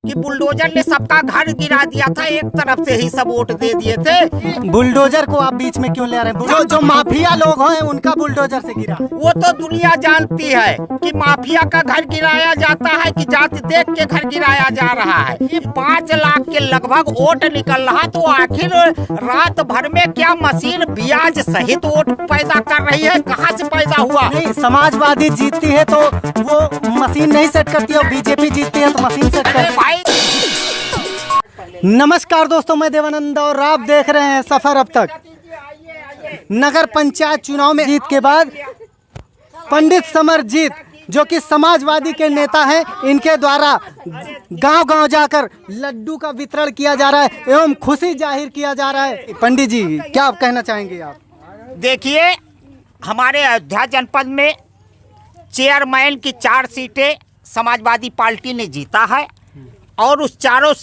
कि बुलडोजर ने सबका घर गिरा दिया था, एक तरफ से ही सब वोट दे दिए थे। बुलडोजर को आप बीच में क्यों ले रहे हैं? जो माफिया लोग हैं उनका बुलडोजर से गिरा। वो तो दुनिया जानती है कि माफिया का घर गिराया जाता है कि जाति देख के घर गिराया जा रहा है। ये 5 लाख के लगभग वोट निकल रहा, तो आखिर रात भर में क्या मशीन ब्याज सहित वोट पैदा कर रही है? कहाँ से पैदा हुआ? नहीं, समाजवादी जीतती है तो वो मशीन नहीं सेट करती है, और बीजेपी जीतती है तो मशीन सेट करती है। नमस्कार दोस्तों, मैं देवानंद और आप देख रहे हैं सफर अब तक। नगर पंचायत चुनाव में जीत के बाद पंडित समरजीत, जो कि समाजवादी के नेता हैं, इनके द्वारा गांव-गांव जाकर लड्डू का वितरण किया जा रहा है एवं खुशी जाहिर किया जा रहा है। पंडित जी, क्या आप कहना चाहेंगे? आप देखिए, हमारे अयोध्या जनपद में चेयरमैन की 4 सीटें समाजवादी पार्टी ने जीता है, और उस चारों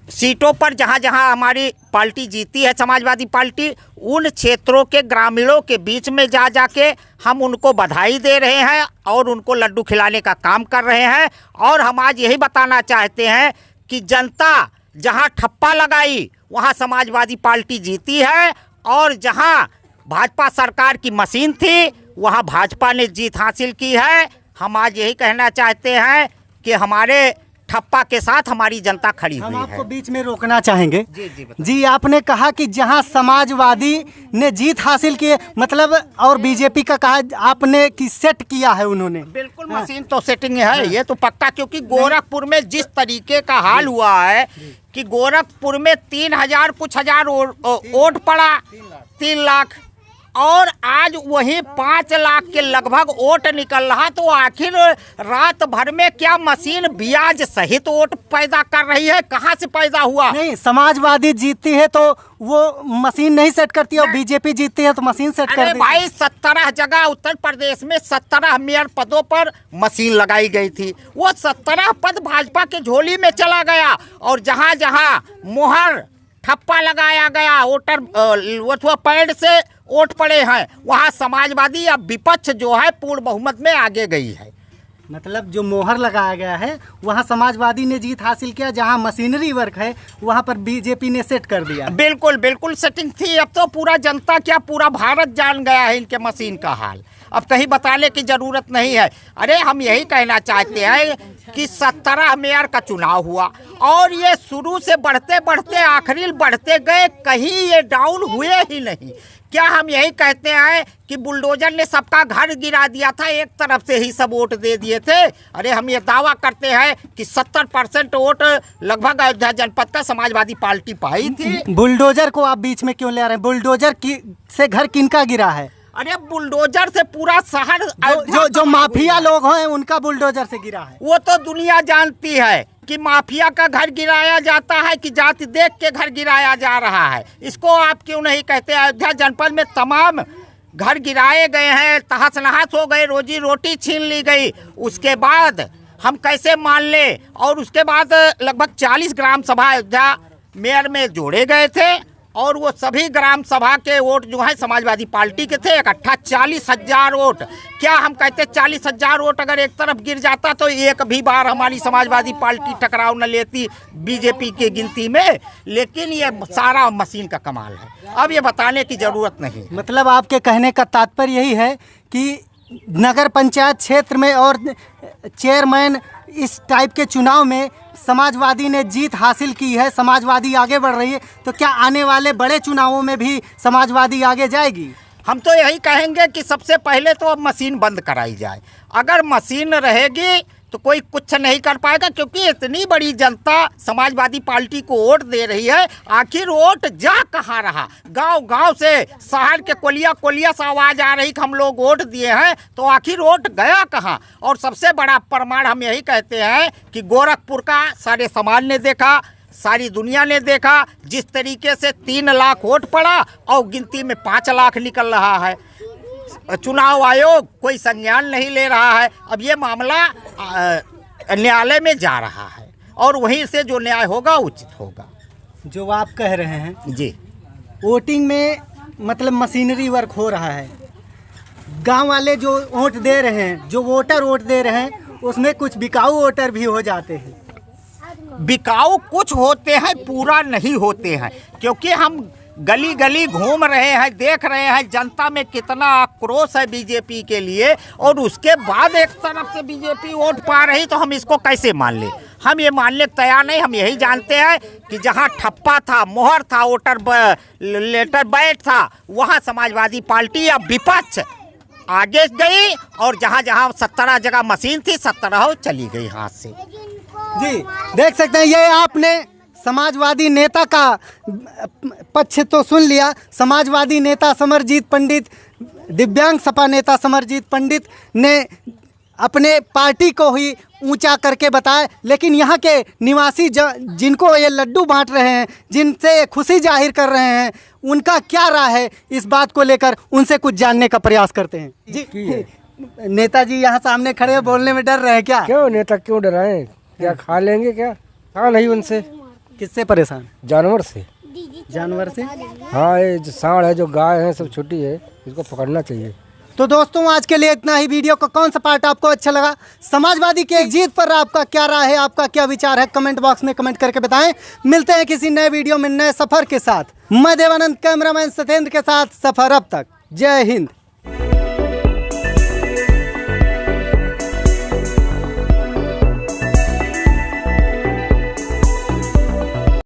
सीटों पर जहाँ जहाँ हमारी पार्टी जीती है, समाजवादी पार्टी, उन क्षेत्रों के ग्रामीणों के बीच में जा के हम उनको बधाई दे रहे हैं और उनको लड्डू खिलाने का काम कर रहे हैं। और हम आज यही बताना चाहते हैं कि जनता जहाँ ठप्पा लगाई वहाँ समाजवादी पार्टी जीती है, और जहाँ भाजपा सरकार की मशीन थी वहाँ भाजपा ने जीत हासिल की है। हम आज यही कहना चाहते हैं कि हमारे ठप्पा के साथ हमारी जनता खड़ी हुई है। हम आपको बीच में रोकना चाहेंगे। जी, आपने कहा कि जहां समाजवादी ने जीत हासिल की, मतलब, और बीजेपी का कहा आपने कि सेट किया है उन्होंने। बिल्कुल, मशीन तो सेटिंग है, ये तो पक्का। क्योंकि गोरखपुर में जिस तरीके का हाल हुआ है कि गोरखपुर में 3,000 कुछ हजार वोट पड़ा, 3 लाख, और आज वही 5 लाख के लगभग वोट निकल रहा, तो आखिर रात भर में क्या मशीन ब्याज सहित वोट पैदा कर रही है? कहाँ से पैदा हुआ? नहीं, समाजवादी जीतती है तो वो मशीन नहीं सेट करती, और बीजेपी जीतती है तो मशीन सेट करती है। भाई, 17 जगह उत्तर प्रदेश में 17 मेयर पदों पर मशीन लगाई गई थी। वो 17 पद भाजपा के झोली में चला गया, और जहाँ जहाँ मोहर ठप्पा लगाया गया, वोटर पैड से वोट पड़े हैं, वहाँ समाजवादी या विपक्ष जो है पूर्ण बहुमत में आगे गई है। मतलब जो मोहर लगाया गया है वहाँ समाजवादी ने जीत हासिल किया, जहाँ मशीनरी वर्क है वहाँ पर बीजेपी ने सेट कर दिया। बिल्कुल बिल्कुल सेटिंग थी। अब तो पूरा जनता क्या पूरा भारत जान गया है इनके मशीन का हाल। अब कहीं बताने की जरूरत नहीं है। अरे, हम यही कहना चाहते हैं कि 17 मेयर का चुनाव हुआ, और ये शुरू से बढ़ते बढ़ते आखिरी बढ़ते गए, कहीं ये डाउन हुए ही नहीं। क्या हम यही कहते हैं कि बुलडोजर ने सबका घर गिरा दिया था, एक तरफ से ही सब वोट दे दिए थे? अरे, हम ये दावा करते हैं कि 70% वोट लगभग अयोध्या जनपद का समाजवादी पार्टी पाई थी। बुलडोजर को आप बीच में क्यों ले रहे हैं? बुलडोजर से घर किनका गिरा है? अरे, बुलडोजर से पूरा शहर, जो माफिया लोग हैं उनका बुलडोजर से गिरा है। वो तो दुनिया जानती है कि माफिया का घर गिराया जाता है कि जाति देख के घर गिराया जा रहा है। इसको आप क्यों नहीं कहते? अयोध्या जनपद में तमाम घर गिराए गए हैं, तहस नहस हो गए, रोजी रोटी छीन ली गई। उसके बाद हम कैसे मान ले? और उसके बाद लगभग 40 ग्राम सभा अयोध्या मेयर में जोड़े गए थे, और वो सभी ग्राम सभा के वोट जो है समाजवादी पार्टी के थे। इकट्ठा 40,000 वोट। क्या हम कहते 40,000 वोट अगर एक तरफ गिर जाता तो एक भी बार हमारी समाजवादी पार्टी टकराव न लेती बीजेपी की गिनती में। लेकिन ये सारा मशीन का कमाल है, अब ये बताने की जरूरत नहीं। मतलब आपके कहने का तात्पर्य यही है कि नगर पंचायत क्षेत्र में और चेयरमैन इस टाइप के चुनाव में समाजवादी ने जीत हासिल की है, समाजवादी आगे बढ़ रही है, तो क्या आने वाले बड़े चुनावों में भी समाजवादी आगे जाएगी? हम तो यही कहेंगे कि सबसे पहले तो अब मशीन बंद कराई जाए। अगर मशीन रहेगी तो कोई कुछ नहीं कर पाएगा, क्योंकि इतनी बड़ी जनता समाजवादी पार्टी को वोट दे रही है। आखिर वोट जा कहाँ रहा? गांव-गांव से, शहर के कोलिया से आवाज़ आ रही कि हम लोग वोट दिए हैं, तो आखिर वोट गया कहाँ? और सबसे बड़ा प्रमाण हम यही कहते हैं कि गोरखपुर का सारे समाज ने देखा, सारी दुनिया ने देखा, जिस तरीके से 3 लाख वोट पड़ा और गिनती में 5 लाख निकल रहा है। चुनाव आयोग कोई संज्ञान नहीं ले रहा है। अब ये मामला न्यायालय में जा रहा है, और वहीं से जो न्याय होगा उचित होगा। जो आप कह रहे हैं जी, वोटिंग में मतलब मशीनरी वर्क हो रहा है, गांव वाले जो वोट दे रहे हैं, जो वोटर वोट दे रहे हैं, उसमें कुछ बिकाऊ वोटर भी हो जाते हैं। बिकाऊ कुछ होते हैं, पूरा नहीं होते हैं, क्योंकि हम गली गली घूम रहे हैं, देख रहे हैं जनता में कितना आक्रोश है बीजेपी के लिए, और उसके बाद एक तरफ से बीजेपी वोट पा रही, तो हम इसको कैसे मान ले? हम ये मानने को तैयार नहीं। हम यही जानते हैं कि जहां ठप्पा था, मोहर था, वोटर लेटर बैठ था, वहां समाजवादी पार्टी या विपक्ष आगे गई, और जहां जहां 17 जगह मशीन थी 17 चली गई हाथ से। जी देख सकते हैं, ये आपने समाजवादी नेता का पक्ष तो सुन लिया। समाजवादी नेता समरजीत पंडित, दिव्यांग सपा नेता समरजीत पंडित ने अपने पार्टी को ही ऊंचा करके बताया, लेकिन यहाँ के निवासी जिनको ये लड्डू बांट रहे हैं, जिनसे खुशी जाहिर कर रहे हैं, उनका क्या राय है इस बात को लेकर, उनसे कुछ जानने का प्रयास करते हैं। जी नेताजी यहाँ सामने खड़े हैं, बोलने में डर रहे हैं क्या? क्यों नेता क्यों डराएं? क्या खा लेंगे क्या? हाँ नहीं, उनसे किससे परेशान? जानवर से। जानवर से? हाँ, ये जो सांड है, जो गाय है, सब छोटी है, इसको पकड़ना चाहिए। तो दोस्तों आज के लिए इतना ही। वीडियो का कौन सा पार्ट आपको अच्छा लगा? समाजवादी की एक जीत पर आपका क्या राय है, आपका क्या विचार है? कमेंट बॉक्स में कमेंट करके बताएं। मिलते हैं किसी नए वीडियो में नए सफर के साथ। मैं देवानंद, कैमरामैन सत्येंद्र के साथ। सफर अब तक। जय हिंद।